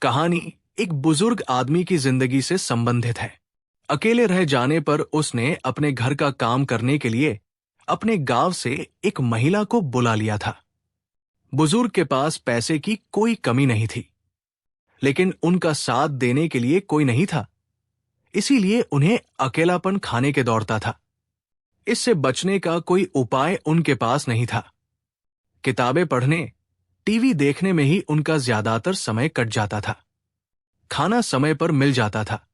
कहानी एक बुजुर्ग आदमी की जिंदगी से संबंधित है। अकेले रह जाने पर उसने अपने घर का काम करने के लिए अपने गांव से एक महिला को बुला लिया था। बुजुर्ग के पास पैसे की कोई कमी नहीं थी, लेकिन उनका साथ देने के लिए कोई नहीं था। इसीलिए उन्हें अकेलापन खाने के दौड़ता था। इससे बचने का कोई उपाय उनके पास नहीं था। किताबें पढ़ने, टीवी देखने में ही उनका ज्यादातर समय कट जाता था। खाना समय पर मिल जाता था।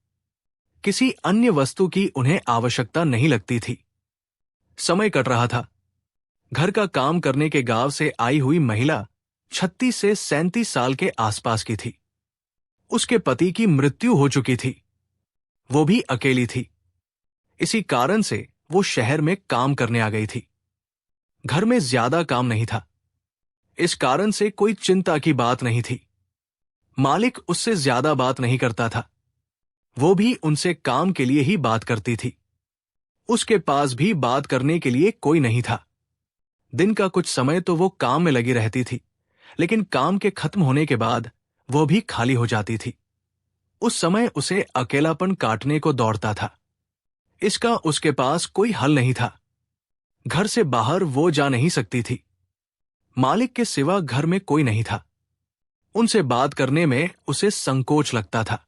किसी अन्य वस्तु की उन्हें आवश्यकता नहीं लगती थी। समय कट रहा था। घर का काम करने के गांव से आई हुई महिला 36 से 37 साल के आसपास की थी। उसके पति की मृत्यु हो चुकी थी। वो भी अकेली थी। इसी कारण से वो शहर में काम करने आ गई थी। घर में ज्यादा काम नहीं था। इस कारण से कोई चिंता की बात नहीं थी। मालिक उससे ज्यादा बात नहीं करता था। वो भी उनसे काम के लिए ही बात करती थी। उसके पास भी बात करने के लिए कोई नहीं था। दिन का कुछ समय तो वो काम में लगी रहती थी, लेकिन काम के खत्म होने के बाद वो भी खाली हो जाती थी। उस समय उसे अकेलापन काटने को दौड़ता था। इसका उसके पास कोई हल नहीं था। घर से बाहर वो जा नहीं सकती थी। मालिक के सिवा घर में कोई नहीं था। उनसे बात करने में उसे संकोच लगता था।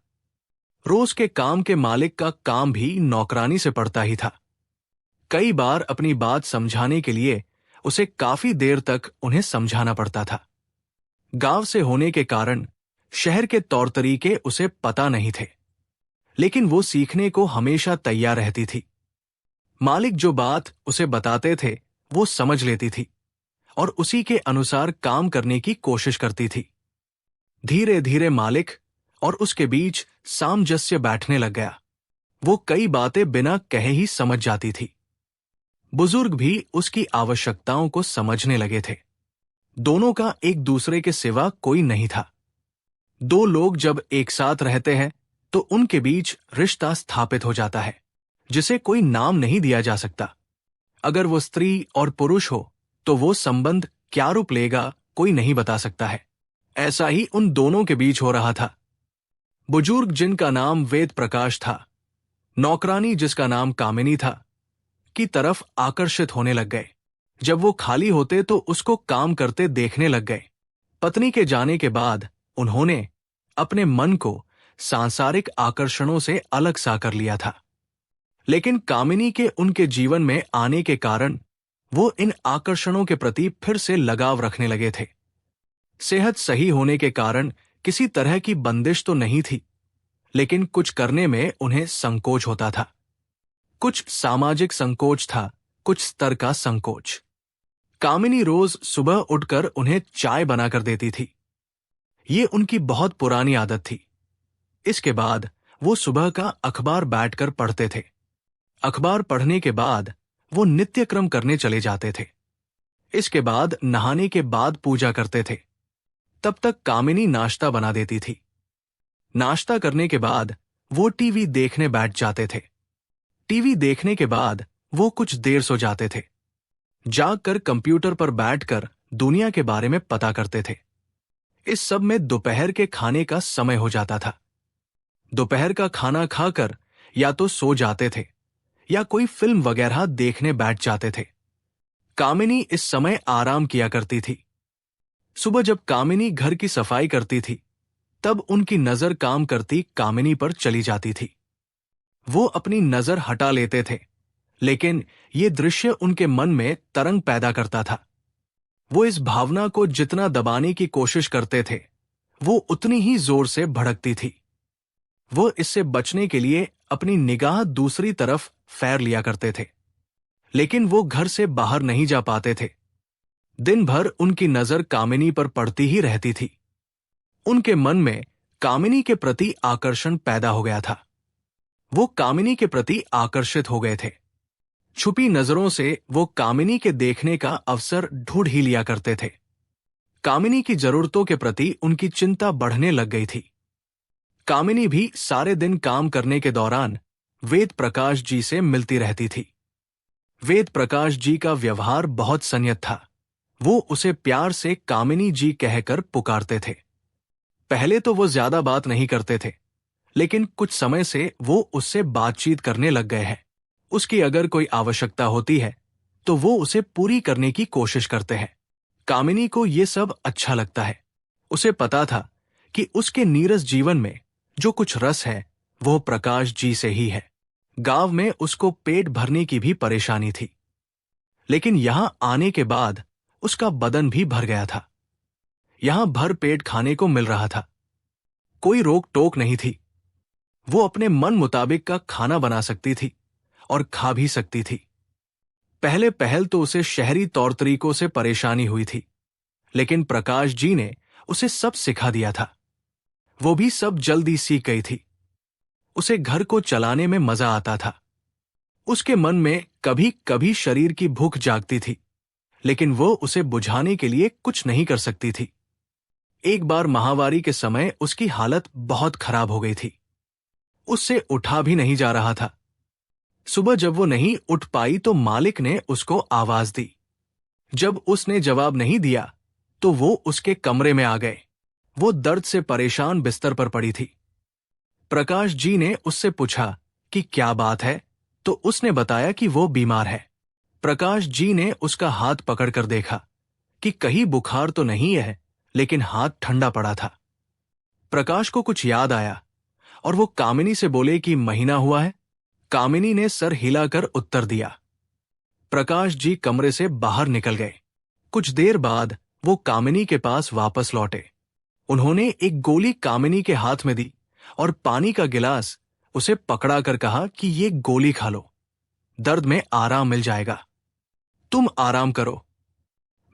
रोज के काम के मालिक का काम भी नौकरानी से पड़ता ही था। कई बार अपनी बात समझाने के लिए उसे काफी देर तक उन्हें समझाना पड़ता था। गांव से होने के कारण शहर के तौर तरीके उसे पता नहीं थे, लेकिन वो सीखने को हमेशा तैयार रहती थी। मालिक जो बात उसे बताते थे वो समझ लेती थी और उसी के अनुसार काम करने की कोशिश करती थी। धीरे धीरे मालिक और उसके बीच सामंजस्य बैठने लग गया। वो कई बातें बिना कहे ही समझ जाती थी। बुजुर्ग भी उसकी आवश्यकताओं को समझने लगे थे। दोनों का एक दूसरे के सिवा कोई नहीं था। दो लोग जब एक साथ रहते हैं तो उनके बीच रिश्ता स्थापित हो जाता है, जिसे कोई नाम नहीं दिया जा सकता। अगर वो स्त्री और पुरुष हो तो वो संबंध क्या रूप लेगा कोई नहीं बता सकता है। ऐसा ही उन दोनों के बीच हो रहा था। बुजुर्ग जिनका नाम वेद प्रकाश था, नौकरानी जिसका नाम कामिनी था, की तरफ आकर्षित होने लग गए। जब वो खाली होते तो उसको काम करते देखने लग गए। पत्नी के जाने के बाद उन्होंने अपने मन को सांसारिक आकर्षणों से अलग सा कर लिया था, लेकिन कामिनी के उनके जीवन में आने के कारण वो इन आकर्षणों के प्रति फिर से लगाव रखने लगे थे। सेहत सही होने के कारण किसी तरह की बंदिश तो नहीं थी, लेकिन कुछ करने में उन्हें संकोच होता था। कुछ सामाजिक संकोच था, कुछ स्तर का संकोच। कामिनी रोज सुबह उठकर उन्हें चाय बनाकर देती थी। ये उनकी बहुत पुरानी आदत थी। इसके बाद वो सुबह का अखबार बैठकर पढ़ते थे। अखबार पढ़ने के बाद वो नित्यक्रम करने चले जाते थे। इसके बाद नहाने के बाद पूजा करते थे। तब तक कामिनी नाश्ता बना देती थी। नाश्ता करने के बाद वो टीवी देखने बैठ जाते थे। टीवी देखने के बाद वो कुछ देर सो जाते थे। जागकर कंप्यूटर पर बैठकर दुनिया के बारे में पता करते थे। इस सब में दोपहर के खाने का समय हो जाता था। दोपहर का खाना खाकर या तो सो जाते थे या कोई फिल्म वगैरह देखने बैठ जाते थे। कामिनी इस समय आराम किया करती थी। सुबह जब कामिनी घर की सफाई करती थी, तब उनकी नजर काम करती कामिनी पर चली जाती थी। वो अपनी नजर हटा लेते थे, लेकिन ये दृश्य उनके मन में तरंग पैदा करता था। वो इस भावना को जितना दबाने की कोशिश करते थे, वो उतनी ही जोर से भड़कती थी। वो इससे बचने के लिए अपनी निगाह दूसरी तरफ फेर लिया करते थे, लेकिन वो घर से बाहर नहीं जा पाते थे। दिन भर उनकी नजर कामिनी पर पड़ती ही रहती थी। उनके मन में कामिनी के प्रति आकर्षण पैदा हो गया था। वो कामिनी के प्रति आकर्षित हो गए थे। छुपी नजरों से वो कामिनी के देखने का अवसर ढूंढ ही लिया करते थे। कामिनी की जरूरतों के प्रति उनकी चिंता बढ़ने लग गई थी। कामिनी भी सारे दिन काम करने के दौरान वेद प्रकाश जी से मिलती रहती थी। वेद प्रकाश जी का व्यवहार बहुत संयत था। वो उसे प्यार से कामिनी जी कहकर पुकारते थे। पहले तो वो ज्यादा बात नहीं करते थे, लेकिन कुछ समय से वो उससे बातचीत करने लग गए हैं। उसकी अगर कोई आवश्यकता होती है तो वो उसे पूरी करने की कोशिश करते हैं। कामिनी को ये सब अच्छा लगता है। उसे पता था कि उसके नीरस जीवन में जो कुछ रस है वो प्रकाश जी से ही है। गांव में उसको पेट भरने की भी परेशानी थी, लेकिन यहां आने के बाद उसका बदन भी भर गया था। यहां भर पेट खाने को मिल रहा था, कोई रोक टोक नहीं थी। वो अपने मन मुताबिक का खाना बना सकती थी और खा भी सकती थी। पहले पहल तो उसे शहरी तौर तरीकों से परेशानी हुई थी, लेकिन प्रकाश जी ने उसे सब सिखा दिया था। वो भी सब जल्दी सीख गई थी। उसे घर को चलाने में मजा आता था। उसके मन में कभी कभी शरीर की भूख जागती थी, लेकिन वो उसे बुझाने के लिए कुछ नहीं कर सकती थी। एक बार माहवारी के समय उसकी हालत बहुत खराब हो गई थी। उससे उठा भी नहीं जा रहा था। सुबह जब वो नहीं उठ पाई तो मालिक ने उसको आवाज दी। जब उसने जवाब नहीं दिया तो वो उसके कमरे में आ गए। वो दर्द से परेशान बिस्तर पर पड़ी थी। प्रकाश जी ने उससे पूछा कि क्या बात है, तो उसने बताया कि वो बीमार है। प्रकाश जी ने उसका हाथ पकड़कर देखा कि कहीं बुखार तो नहीं है, लेकिन हाथ ठंडा पड़ा था। प्रकाश को कुछ याद आया और वो कामिनी से बोले कि महीना हुआ है। कामिनी ने सर हिलाकर उत्तर दिया। प्रकाश जी कमरे से बाहर निकल गए। कुछ देर बाद वो कामिनी के पास वापस लौटे। उन्होंने एक गोली कामिनी के हाथ में दी और पानी का गिलास उसे पकड़ा कर कहा कि ये गोली खा लो, दर्द में आराम मिल जाएगा। तुम आराम करो,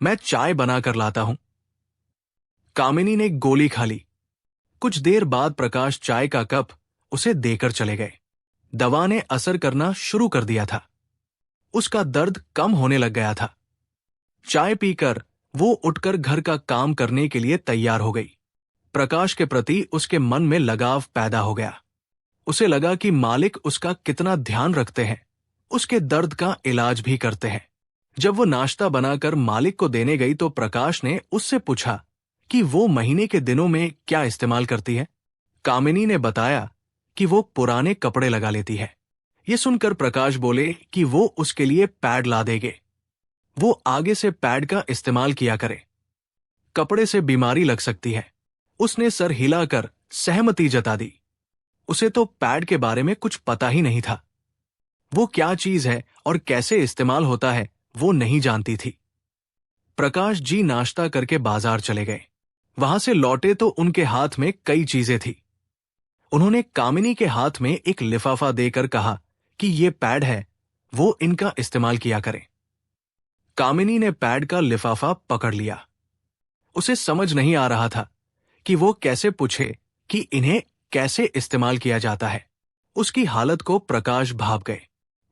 मैं चाय बनाकर लाता हूं। कामिनी ने गोली खा ली। कुछ देर बाद प्रकाश चाय का कप उसे देकर चले गए। दवा ने असर करना शुरू कर दिया था। उसका दर्द कम होने लग गया था। चाय पीकर वो उठकर घर का काम करने के लिए तैयार हो गई। प्रकाश के प्रति उसके मन में लगाव पैदा हो गया। उसे लगा कि मालिक उसका कितना ध्यान रखते हैं, उसके दर्द का इलाज भी करते हैं। जब वो नाश्ता बनाकर मालिक को देने गई तो प्रकाश ने उससे पूछा कि वो महीने के दिनों में क्या इस्तेमाल करती है। कामिनी ने बताया कि वो पुराने कपड़े लगा लेती है। ये सुनकर प्रकाश बोले कि वो उसके लिए पैड ला देंगे। वो आगे से पैड का इस्तेमाल किया करे, कपड़े से बीमारी लग सकती है। उसने सर हिलाकर सहमति जता दी। उसे तो पैड के बारे में कुछ पता ही नहीं था। वो क्या चीज है और कैसे इस्तेमाल होता है वो नहीं जानती थी। प्रकाश जी नाश्ता करके बाजार चले गए। वहां से लौटे तो उनके हाथ में कई चीजें थी। उन्होंने कामिनी के हाथ में एक लिफाफा देकर कहा कि ये पैड है, वो इनका इस्तेमाल किया करें। कामिनी ने पैड का लिफाफा पकड़ लिया। उसे समझ नहीं आ रहा था कि वो कैसे पूछे कि इन्हें कैसे इस्तेमाल किया जाता है। उसकी हालत को प्रकाश भाप गए।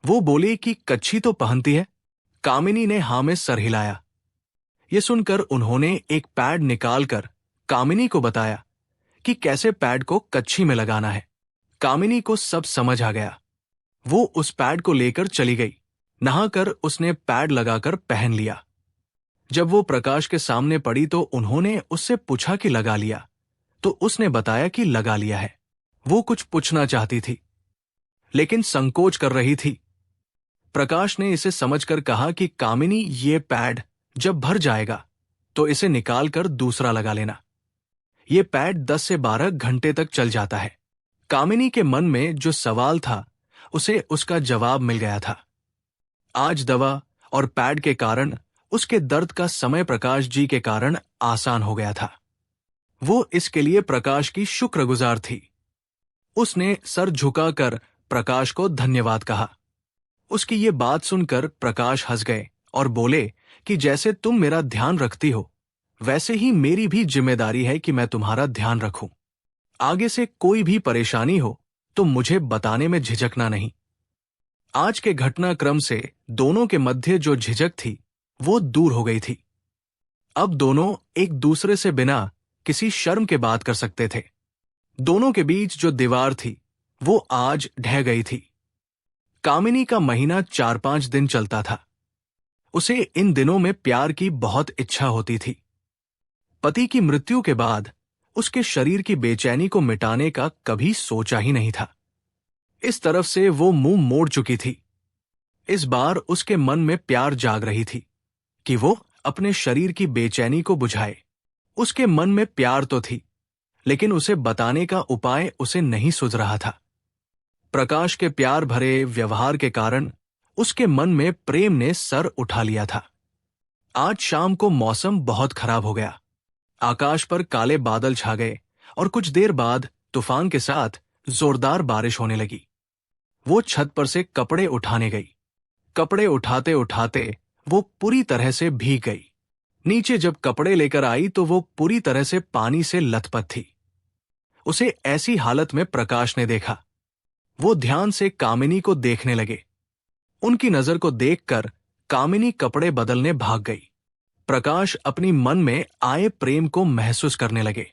वो बोली कि कच्छी तो पहनती है। कामिनी ने हां में सर हिलाया। ये सुनकर उन्होंने एक पैड निकालकर कामिनी को बताया कि कैसे पैड को कच्छी में लगाना है। कामिनी को सब समझ आ गया। वो उस पैड को लेकर चली गई। नहाकर उसने पैड लगाकर पहन लिया। जब वो प्रकाश के सामने पड़ी तो उन्होंने उससे पूछा कि लगा लिया, तो उसने बताया कि लगा लिया है। वो कुछ पूछना चाहती थी, लेकिन संकोच कर रही थी। प्रकाश ने इसे समझकर कहा कि कामिनी, ये पैड जब भर जाएगा तो इसे निकालकर दूसरा लगा लेना। ये पैड 10 से 12 घंटे तक चल जाता है। कामिनी के मन में जो सवाल था उसे उसका जवाब मिल गया था। आज दवा और पैड के कारण उसके दर्द का समय प्रकाश जी के कारण आसान हो गया था। वो इसके लिए प्रकाश की शुक्रगुजार थी। उसने सर झुकाकर प्रकाश को धन्यवाद कहा। उसकी ये बात सुनकर प्रकाश हंस गए और बोले कि जैसे तुम मेरा ध्यान रखती हो, वैसे ही मेरी भी जिम्मेदारी है कि मैं तुम्हारा ध्यान रखूं। आगे से कोई भी परेशानी हो तो मुझे बताने में झिझकना नहीं। आज के घटनाक्रम से दोनों के मध्य जो झिझक थी वो दूर हो गई थी। अब दोनों एक दूसरे से बिना किसी शर्म के बात कर सकते थे। दोनों के बीच जो दीवार थी वो आज ढह गई थी। कामिनी का महीना 4-5 दिन चलता था। उसे इन दिनों में प्यार की बहुत इच्छा होती थी। पति की मृत्यु के बाद उसके शरीर की बेचैनी को मिटाने का कभी सोचा ही नहीं था। इस तरफ से वो मुंह मोड़ चुकी थी। इस बार उसके मन में प्यार जाग रही थी कि वो अपने शरीर की बेचैनी को बुझाए। उसके मन में प्यार तो थी, लेकिन उसे बताने का उपाय उसे नहीं सूझ रहा था। प्रकाश के प्यार भरे व्यवहार के कारण उसके मन में प्रेम ने सर उठा लिया था। आज शाम को मौसम बहुत खराब हो गया। आकाश पर काले बादल छा गए और कुछ देर बाद तूफान के साथ जोरदार बारिश होने लगी। वो छत पर से कपड़े उठाने गई। कपड़े उठाते उठाते वो पूरी तरह से भीग गई। नीचे जब कपड़े लेकर आई तो वो पूरी तरह से पानी से लथपथ थी। उसे ऐसी हालत में प्रकाश ने देखा। वो ध्यान से कामिनी को देखने लगे। उनकी नजर को देखकर कामिनी कपड़े बदलने भाग गई। प्रकाश अपनी मन में आए प्रेम को महसूस करने लगे।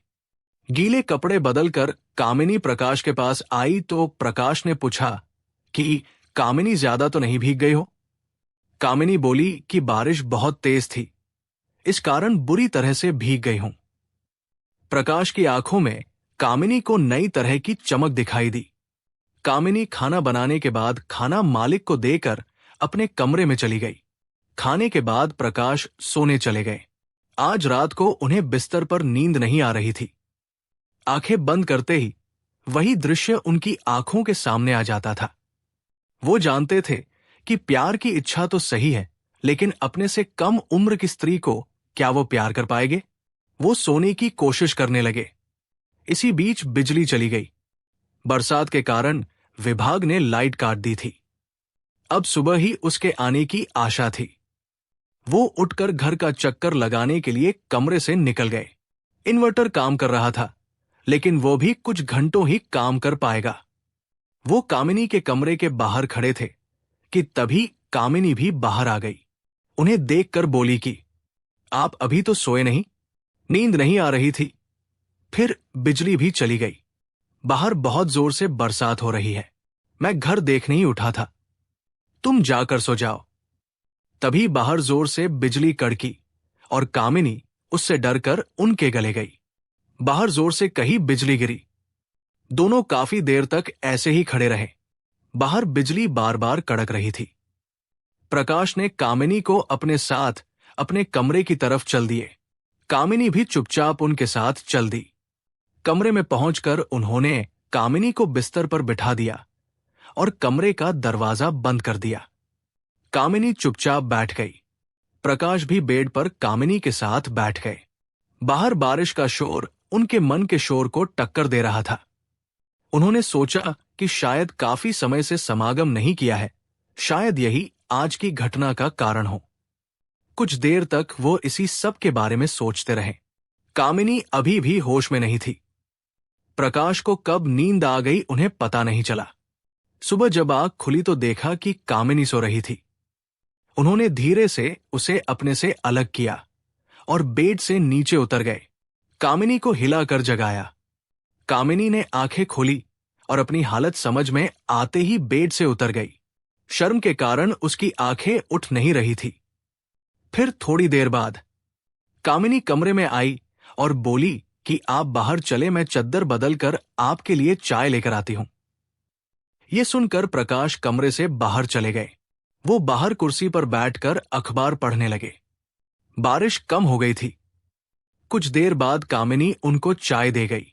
गीले कपड़े बदलकर कामिनी प्रकाश के पास आई तो प्रकाश ने पूछा कि कामिनी ज्यादा तो नहीं भीग गई हो? कामिनी बोली कि बारिश बहुत तेज थी, इस कारण बुरी तरह से भीग गई हूं। प्रकाश की आंखों में कामिनी को नई तरह की चमक दिखाई दी। कामिनी खाना बनाने के बाद खाना मालिक को देकर अपने कमरे में चली गई। खाने के बाद प्रकाश सोने चले गए। आज रात को उन्हें बिस्तर पर नींद नहीं आ रही थी। आंखें बंद करते ही वही दृश्य उनकी आंखों के सामने आ जाता था। वो जानते थे कि प्यार की इच्छा तो सही है, लेकिन अपने से कम उम्र की स्त्री को क्या वो प्यार कर पाएंगे? वो सोने की कोशिश करने लगे। इसी बीच बिजली चली गई। बरसात के कारण विभाग ने लाइट काट दी थी। अब सुबह ही उसके आने की आशा थी। वो उठकर घर का चक्कर लगाने के लिए कमरे से निकल गए। इन्वर्टर काम कर रहा था, लेकिन वो भी कुछ घंटों ही काम कर पाएगा। वो कामिनी के कमरे के बाहर खड़े थे कि तभी कामिनी भी बाहर आ गई। उन्हें देखकर बोली कि आप अभी तो सोए नहीं? नींद नहीं आ रही थी। फिर बिजली भी चली गई। बाहर बहुत जोर से बरसात हो रही है। मैं घर देखने ही उठा था। तुम जाकर सो जाओ। तभी बाहर जोर से बिजली कड़की और कामिनी उससे डरकर उनके गले गई। बाहर जोर से कहीं बिजली गिरी। दोनों काफी देर तक ऐसे ही खड़े रहे। बाहर बिजली बार बार कड़क रही थी। प्रकाश ने कामिनी को अपने साथ अपने कमरे की तरफ चल दिए। कामिनी भी चुपचाप उनके साथ चल दी। कमरे में पहुंचकर उन्होंने कामिनी को बिस्तर पर बिठा दिया और कमरे का दरवाजा बंद कर दिया। कामिनी चुपचाप बैठ गई। प्रकाश भी बेड पर कामिनी के साथ बैठ गए। बाहर बारिश का शोर उनके मन के शोर को टक्कर दे रहा था। उन्होंने सोचा कि शायद काफी समय से समागम नहीं किया है, शायद यही आज की घटना का कारण हो। कुछ देर तक वो इसी सब के बारे में सोचते रहे। कामिनी अभी भी होश में नहीं थी। प्रकाश को कब नींद आ गई उन्हें पता नहीं चला। सुबह जब आंख खुली तो देखा कि कामिनी सो रही थी। उन्होंने धीरे से उसे अपने से अलग किया और बेड से नीचे उतर गए। कामिनी को हिलाकर जगाया। कामिनी ने आंखें खोली और अपनी हालत समझ में आते ही बेड से उतर गई। शर्म के कारण उसकी आंखें उठ नहीं रही थी। फिर थोड़ी देर बाद कामिनी कमरे में आई और बोली कि आप बाहर चले, मैं चद्दर बदलकर आपके लिए चाय लेकर आती हूं। यह सुनकर प्रकाश कमरे से बाहर चले गए। वो बाहर कुर्सी पर बैठकर अखबार पढ़ने लगे। बारिश कम हो गई थी। कुछ देर बाद कामिनी उनको चाय दे गई।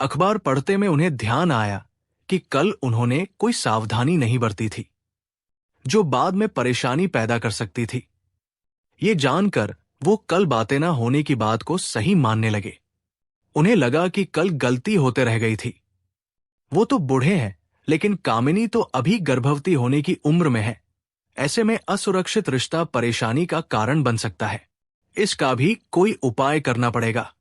अखबार पढ़ते में उन्हें ध्यान आया कि कल उन्होंने कोई सावधानी नहीं बरती थी, जो बाद में परेशानी पैदा कर सकती थी। ये जानकर वो कल बातें न होने की बात को सही मानने लगे। उन्हें लगा कि कल गलती होते रह गई थी। वो तो बूढ़े हैं, लेकिन कामिनी तो अभी गर्भवती होने की उम्र में है। ऐसे में असुरक्षित रिश्ता परेशानी का कारण बन सकता है। इसका भी कोई उपाय करना पड़ेगा।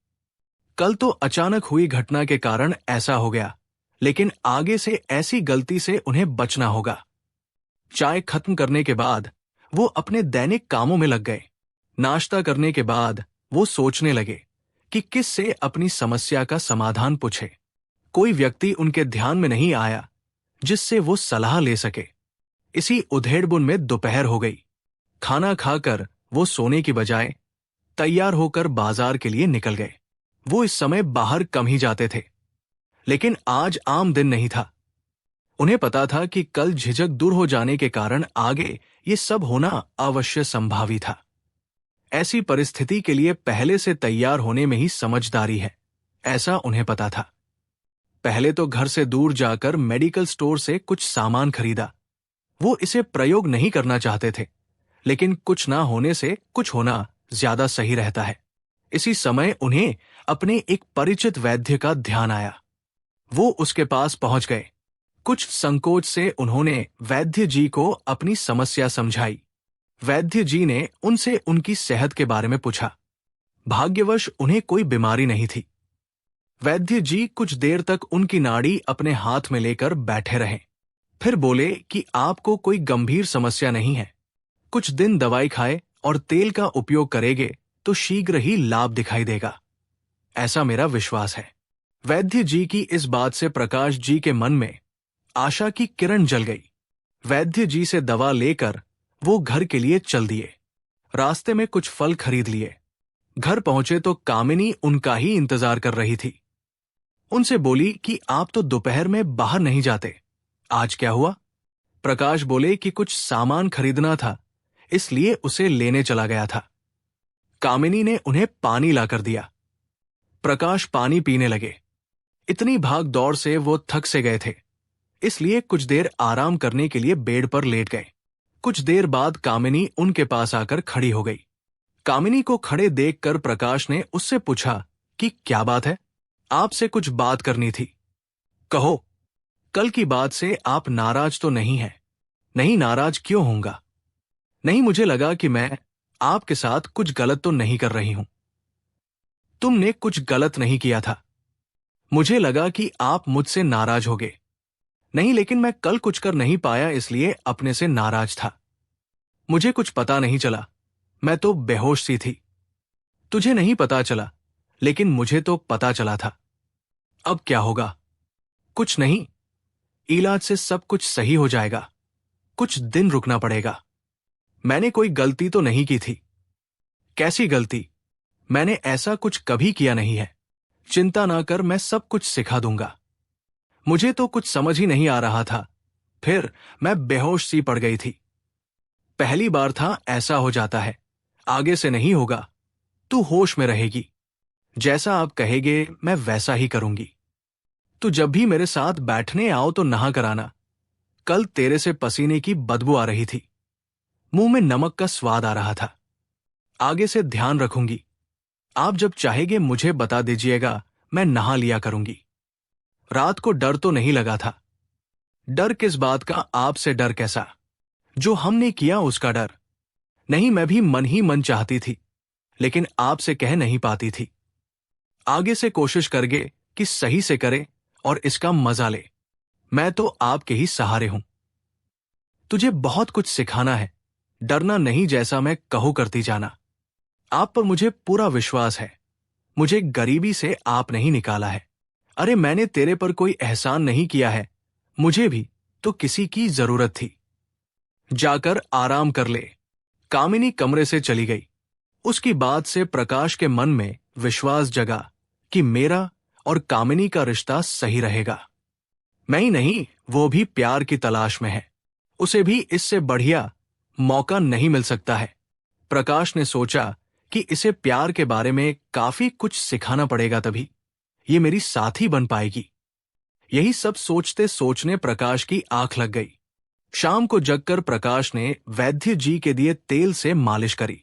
कल तो अचानक हुई घटना के कारण ऐसा हो गया, लेकिन आगे से ऐसी गलती से उन्हें बचना होगा। चाय खत्म करने के बाद वो अपने दैनिक कामों में लग गए। नाश्ता करने के बाद वो सोचने लगे कि किससे अपनी समस्या का समाधान पूछे। कोई व्यक्ति उनके ध्यान में नहीं आया जिससे वो सलाह ले सके। इसी उधेड़बुन में दोपहर हो गई। खाना खाकर वो सोने की बजाय तैयार होकर बाजार के लिए निकल गए। वो इस समय बाहर कम ही जाते थे, लेकिन आज आम दिन नहीं था। उन्हें पता था कि कल झिझक दूर हो जाने के कारण आगे ये सब होना अवश्य संभावी था। ऐसी परिस्थिति के लिए पहले से तैयार होने में ही समझदारी है, ऐसा उन्हें पता था। पहले तो घर से दूर जाकर मेडिकल स्टोर से कुछ सामान खरीदा। वो इसे प्रयोग नहीं करना चाहते थे, लेकिन कुछ ना होने से कुछ होना ज्यादा सही रहता है। इसी समय उन्हें अपने एक परिचित वैद्य का ध्यान आया। वो उसके पास पहुंच गए। कुछ संकोच से उन्होंने वैद्य जी को अपनी समस्या समझाई। वैद्य जी ने उनसे उनकी सेहत के बारे में पूछा। भाग्यवश उन्हें कोई बीमारी नहीं थी। वैद्य जी कुछ देर तक उनकी नाड़ी अपने हाथ में लेकर बैठे रहे। फिर बोले कि आपको कोई गंभीर समस्या नहीं है। कुछ दिन दवाई खाए और तेल का उपयोग करेंगे तो शीघ्र ही लाभ दिखाई देगा, ऐसा मेरा विश्वास है। वैद्य जी की इस बात से प्रकाश जी के मन में आशा की किरण जल गई। वैद्य जी से दवा लेकर वो घर के लिए चल दिए। रास्ते में कुछ फल खरीद लिए। घर पहुंचे तो कामिनी उनका ही इंतजार कर रही थी। उनसे बोली कि आप तो दोपहर में बाहर नहीं जाते, आज क्या हुआ? प्रकाश बोले कि कुछ सामान खरीदना था, इसलिए उसे लेने चला गया था। कामिनी ने उन्हें पानी लाकर दिया। प्रकाश पानी पीने लगे। इतनी भाग दौड़ से वो थक से गए थे, इसलिए कुछ देर आराम करने के लिए बेड पर लेट गए। कुछ देर बाद कामिनी उनके पास आकर खड़ी हो गई। कामिनी को खड़े देखकर प्रकाश ने उससे पूछा कि क्या बात है? आपसे कुछ बात करनी थी। कहो। कल की बात से आप नाराज तो नहीं हैं? नहीं, नाराज क्यों होऊंगा? नहीं, मुझे लगा कि मैं आपके साथ कुछ गलत तो नहीं कर रही हूं। तुमने कुछ गलत नहीं किया था। मुझे लगा कि आप मुझसे नाराज होगे। नहीं, लेकिन मैं कल कुछ कर नहीं पाया, इसलिए अपने से नाराज था। मुझे कुछ पता नहीं चला, मैं तो बेहोश सी थी। तुझे नहीं पता चला, लेकिन मुझे तो पता चला था। अब क्या होगा? कुछ नहीं, इलाज से सब कुछ सही हो जाएगा। कुछ दिन रुकना पड़ेगा। मैंने कोई गलती तो नहीं की थी। कैसी गलती? मैंने ऐसा कुछ कभी किया नहीं है। चिंता ना कर, मैं सब कुछ सिखा दूंगा। मुझे तो कुछ समझ ही नहीं आ रहा था, फिर मैं बेहोश सी पड़ गई थी। पहली बार था, ऐसा हो जाता है। आगे से नहीं होगा। तू होश में रहेगी। जैसा आप कहेंगे मैं वैसा ही करूंगी। तू जब भी मेरे साथ बैठने आओ तो नहा कर आना। कल तेरे से पसीने की बदबू आ रही थी, मुंह में नमक का स्वाद आ रहा था। आगे से ध्यान रखूंगी। आप जब चाहेंगे मुझे बता दीजिएगा, मैं नहा लिया करूंगी। रात को डर तो नहीं लगा था। डर किस बात का? आपसे डर कैसा? जो हमने किया उसका डर। नहीं, मैं भी मन ही मन चाहती थी, लेकिन आपसे कह नहीं पाती थी। आगे से कोशिश करगे कि सही से करे और इसका मजा ले। मैं तो आपके ही सहारे हूं। तुझे बहुत कुछ सिखाना है, डरना नहीं, जैसा मैं कहूं करती जाना। आप पर मुझे पूरा विश्वास है। मुझे गरीबी से आपने ही निकाला है। अरे, मैंने तेरे पर कोई एहसान नहीं किया है, मुझे भी तो किसी की जरूरत थी। जाकर आराम कर ले। कामिनी कमरे से चली गई। उसकी बात से प्रकाश के मन में विश्वास जगा कि मेरा और कामिनी का रिश्ता सही रहेगा। मैं ही नहीं, वो भी प्यार की तलाश में है। उसे भी इससे बढ़िया मौका नहीं मिल सकता है। प्रकाश ने सोचा कि इसे प्यार के बारे में काफी कुछ सिखाना पड़ेगा, तभी ये मेरी साथी बन पाएगी। यही सब सोचते सोचने प्रकाश की आंख लग गई। शाम को जगकर प्रकाश ने वैद्य जी के दिए तेल से मालिश करी।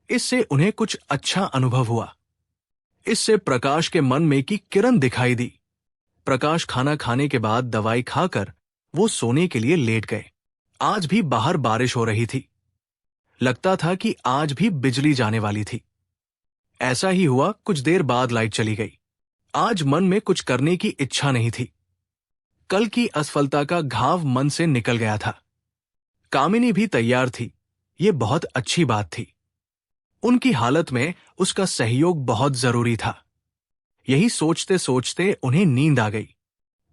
इससे उन्हें कुछ अच्छा अनुभव हुआ। इससे प्रकाश के मन में की किरण दिखाई दी। प्रकाश खाना खाने के बाद दवाई खाकर वो सोने के लिए लेट गए। आज भी बाहर बारिश हो रही थी। लगता था कि आज भी बिजली जाने वाली थी। ऐसा ही हुआ। कुछ देर बाद लाइट चली गई। आज मन में कुछ करने की इच्छा नहीं थी। कल की असफलता का घाव मन से निकल गया था। कामिनी भी तैयार थी, ये बहुत अच्छी बात थी। उनकी हालत में उसका सहयोग बहुत जरूरी था। यही सोचते सोचते उन्हें नींद आ गई।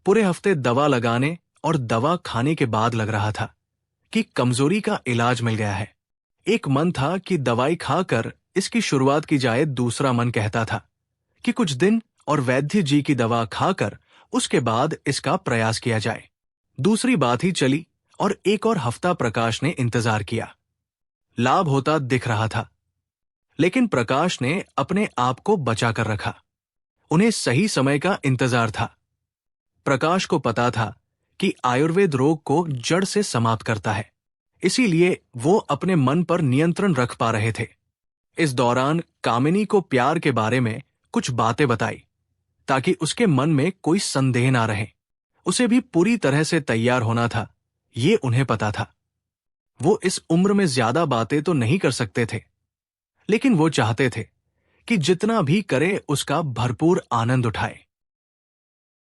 पूरे हफ्ते दवा लगाने और दवा खाने के बाद लग रहा था कि कमजोरी का इलाज मिल गया है। एक मन था कि दवाई खाकर इसकी शुरुआत की जाए, दूसरा मन कहता था कि कुछ दिन और वैद्य जी की दवा खाकर उसके बाद इसका प्रयास किया जाए। दूसरी बात ही चली और एक और हफ्ता प्रकाश ने इंतजार किया। लाभ होता दिख रहा था, लेकिन प्रकाश ने अपने आप को बचा कर रखा। उन्हें सही समय का इंतजार था। प्रकाश को पता था कि आयुर्वेद रोग को जड़ से समाप्त करता है, इसीलिए वो अपने मन पर नियंत्रण रख पा रहे थे। इस दौरान कामिनी को प्यार के बारे में कुछ बातें बताई, ताकि उसके मन में कोई संदेह ना रहे। उसे भी पूरी तरह से तैयार होना था, ये उन्हें पता था। वो इस उम्र में ज्यादा बातें तो नहीं कर सकते थे, लेकिन वो चाहते थे कि जितना भी करे उसका भरपूर आनंद उठाए।